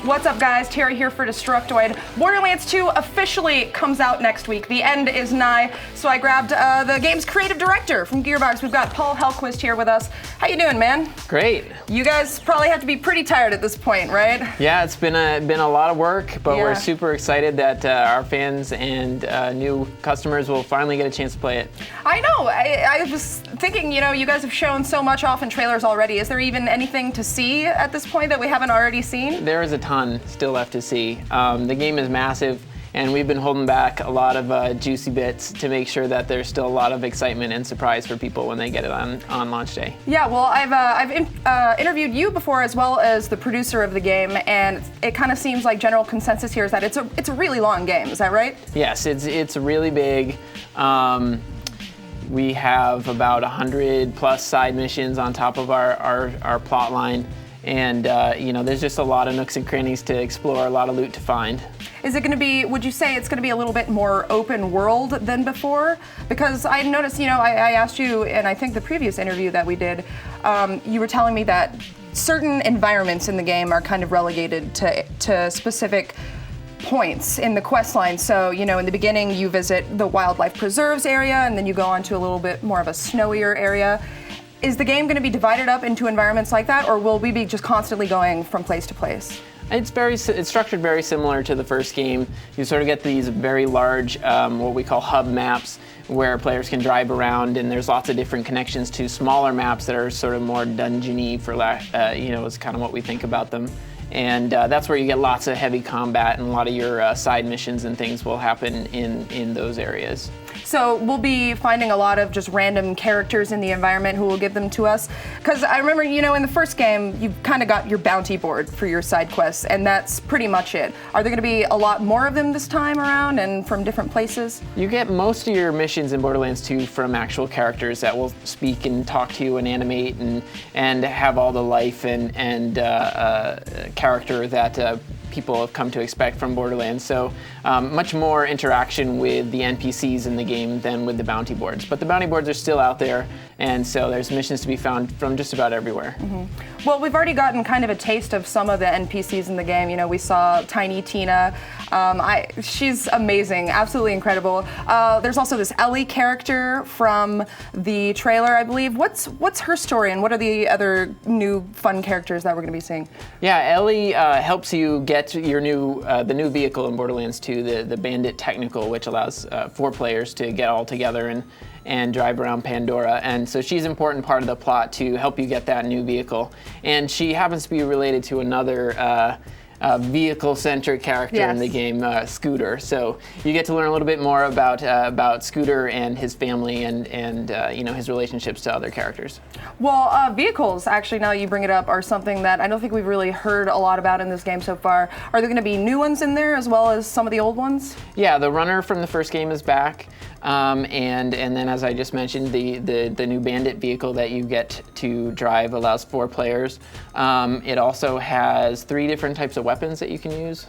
What's up, guys? Terry here for Destructoid. Borderlands 2 officially comes out next week. The end is nigh, so I grabbed the game's creative director from Gearbox. We've got Paul Hellquist here with us. How you doing, man? Great. You guys probably have to be pretty tired at this point, right? Yeah, it's been a lot of work, but Yeah. we're super excited that our fans and new customers will finally get a chance to play it. I know. I was thinking, you guys have shown so much off in trailers already. Is there even anything to see at this point that we haven't already seen? There is a ton still left to see. The game is massive, and we've been holding back a lot of juicy bits to make sure that there's still a lot of excitement and surprise for people when they get it on launch day. Yeah, well, I've interviewed you before as well as the producer of the game, and it kind of seems like general consensus here is that it's a really long game. Is that right? Yes, it's really big. We have about 100 plus side missions on top of our plot line. And there's just a lot of nooks and crannies to explore, a lot of loot to find. Is it going to be, would you say it's going to be a little bit more open world than before? Because I noticed, I asked you, and I think the previous interview that we did, you were telling me that certain environments in the game are kind of relegated to specific points in the quest line. So, in the beginning you visit the wildlife preserves area, and then you go on to a little bit more of a snowier area. Is the game going to be divided up into environments like that, or will we be just constantly going from place to place? It's structured very similar to the first game. You sort of get these very large, what we call hub maps, where players can drive around, and there's lots of different connections to smaller maps that are sort of more dungeony, is kind of what we think about them. And that's where you get lots of heavy combat, and a lot of your side missions and things will happen in those areas. So we'll be finding a lot of just random characters in the environment who will give them to us. Because I remember, in the first game, you kind of got your bounty board for your side quests, and that's pretty much it. Are there going to be a lot more of them this time around and from different places? You get most of your missions in Borderlands 2 from actual characters that will speak and talk to you and animate and have all the life and character that people have come to expect from Borderlands. So much more interaction with the NPCs in the game than with the bounty boards. But the bounty boards are still out there, and so there's missions to be found from just about everywhere. Mm-hmm. Well, we've already gotten kind of a taste of some of the NPCs in the game. We saw Tiny Tina. She's amazing, absolutely incredible. There's also this Ellie character from the trailer, I believe. What's her story, and what are the other new fun characters that we're going to be seeing? Yeah, Ellie helps you get your the new vehicle in Borderlands 2, the Bandit Technical, which allows 4 players to get all together and drive around Pandora. And so she's an important part of the plot to help you get that new vehicle. And she happens to be related to another vehicle-centric character in the game, Scooter. So you get to learn a little bit more about Scooter and his family and his relationships to other characters. Well, vehicles, actually, now that you bring it up, are something that I don't think we've really heard a lot about in this game so far. Are there going to be new ones in there as well as some of the old ones? Yeah, the runner from the first game is back. And then, as I just mentioned, the new Bandit vehicle that you get to drive allows 4 players. It also has 3 different types of weapons that you can use.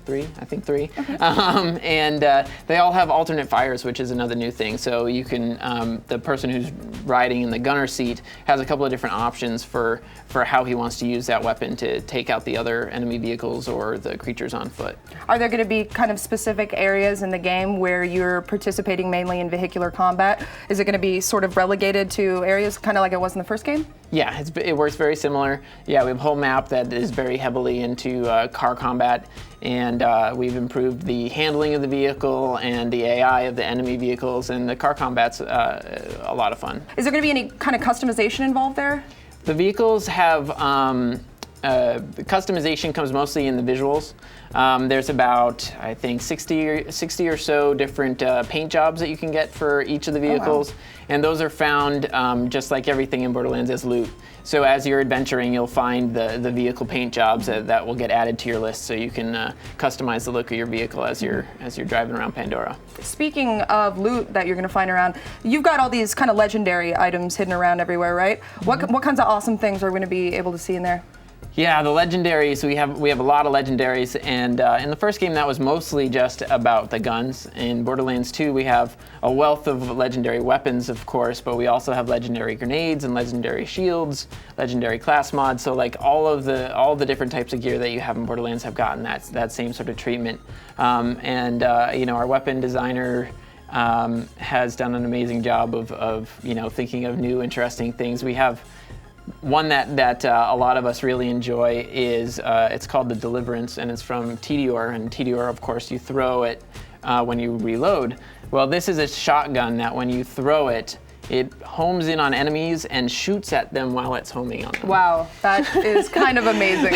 3, I think 3. Okay. And they all have alternate fires, which is another new thing. So you can, the person who's riding in the gunner seat has a couple of different options for how he wants to use that weapon to take out the other enemy vehicles or the creatures on foot. Are there going to be kind of specific areas in the game where you're participating mainly in vehicular combat? Is it going to be sort of relegated to areas kind of like it was in the first game? Yeah, it works very similar. Yeah, we have a whole map that is very heavily into car combat, and we've improved the handling of the vehicle and the AI of the enemy vehicles, and the car combat's a lot of fun. Is there going to be any kind of customization involved there? The vehicles have customization comes mostly in the visuals. There's about, I think, 60 or so different paint jobs that you can get for each of the vehicles. Oh, wow. And those are found, just like everything in Borderlands, as loot. So as you're adventuring, you'll find the vehicle paint jobs that will get added to your list, so you can customize the look of your vehicle as you're driving around Pandora. Speaking of loot that you're going to find around, you've got all these kind of legendary items hidden around everywhere, right? Mm-hmm. What kinds of awesome things are we going to be able to see in there? Yeah, the legendaries, we have a lot of legendaries, and in the first game that was mostly just about the guns. In Borderlands 2 we have a wealth of legendary weapons, of course, but we also have legendary grenades and legendary shields, legendary class mods, so like all the different types of gear that you have in Borderlands have gotten that same sort of treatment. You know, our weapon designer has done an amazing job of you know, thinking of new interesting things. We have one that a lot of us really enjoy is it's called the Deliverance, and it's from Tediore. And Tediore, of course, you throw it when you reload. Well, this is a shotgun that when you throw it, it homes in on enemies and shoots at them while it's homing on them. Wow, that is kind of amazing.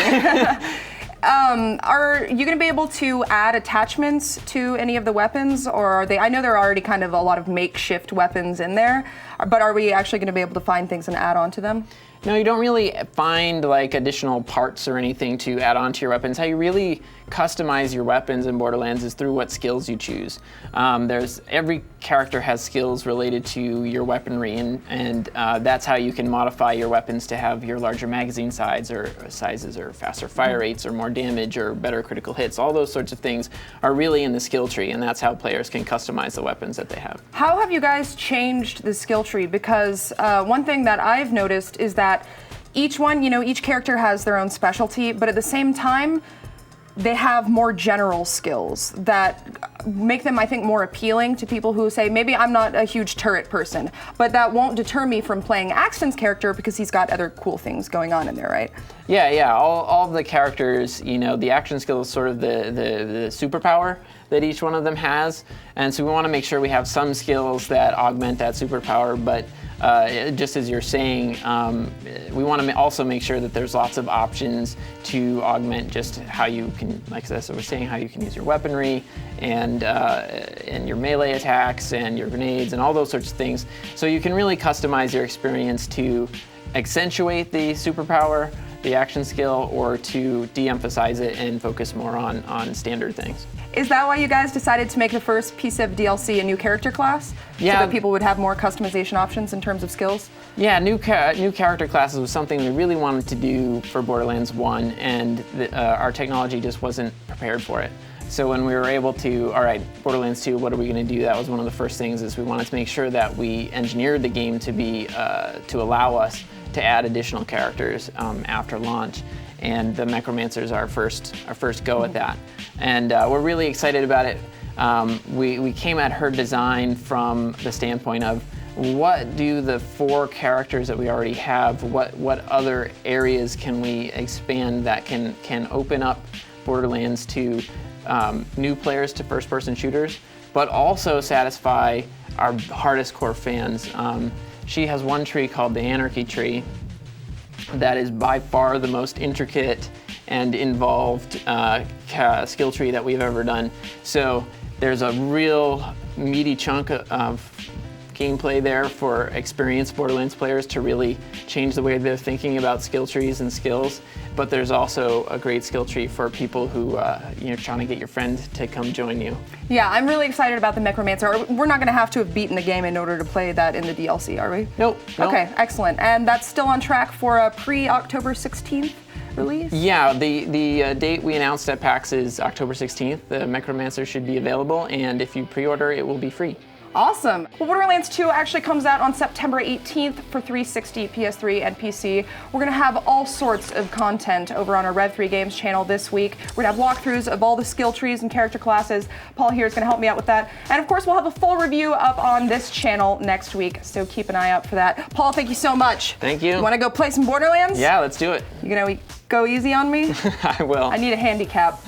Are you going to be able to add attachments to any of the weapons, or are they? I know there are already kind of a lot of makeshift weapons in there, but are we actually going to be able to find things and add on to them? No, you don't really find like additional parts or anything to add on to your weapons. How you really customize your weapons in Borderlands is through what skills you choose. Every character has skills related to your weaponry, and that's how you can modify your weapons to have your larger magazine sizes or faster fire rates or more damage or better critical hits. All those sorts of things are really in the skill tree, and that's how players can customize the weapons that they have. How have you guys changed the skill tree? Because one thing that I've noticed is that each one, you know, each character has their own specialty, but at the same time, they have more general skills that make them, I think, more appealing to people who say, maybe I'm not a huge turret person, but that won't deter me from playing Axton's character because he's got other cool things going on in there, right? Yeah. All of the characters, you know, the action skill is sort of the superpower that each one of them has, and so we want to make sure we have some skills that augment that superpower, but just as you're saying, we want to also make sure that there's lots of options to augment just how you can, like I was saying, how you can use your weaponry and your melee attacks and your grenades and all those sorts of things. So you can really customize your experience to accentuate the superpower, the action skill, or to de-emphasize it and focus more on standard things. Is that why you guys decided to make the first piece of DLC a new character class? Yeah. So that people would have more customization options in terms of skills? Yeah, new character classes was something we really wanted to do for Borderlands 1, and our technology just wasn't prepared for it. So when we were able to, all right, Borderlands 2, what are we going to do? That was one of the first things, is we wanted to make sure that we engineered the game to be to allow us to add additional characters after launch. And the Mechromancer is our first go at that. And we're really excited about it. We came at her design from the standpoint of, what do the 4 characters that we already have, what other areas can we expand that can open up Borderlands to new players to first-person shooters, but also satisfy our hardest core fans. She has one tree called the Anarchy tree that is by far the most intricate and involved skill tree that we've ever done. So there's a real meaty chunk of gameplay there for experienced Borderlands players to really change the way they're thinking about skill trees and skills. But there's also a great skill tree for people who you're trying to get your friend to come join you. Yeah, I'm really excited about the Mechromancer. We're not going to have to have beaten the game in order to play that in the DLC, are we? Nope. Okay, excellent. And that's still on track for a pre-October 16th release? Yeah, the date we announced at PAX is October 16th. The Mechromancer should be available, and if you pre-order, it will be free. Awesome. Well, Borderlands 2 actually comes out on September 18th for 360, PS3, and PC. We're going to have all sorts of content over on our Rev3 Games channel this week. We're going to have walkthroughs of all the skill trees and character classes. Paul here is going to help me out with that. And of course, we'll have a full review up on this channel next week, so keep an eye out for that. Paul, thank you so much. Thank you. You want to go play some Borderlands? Yeah, let's do it. You going to go easy on me? I will. I need a handicap.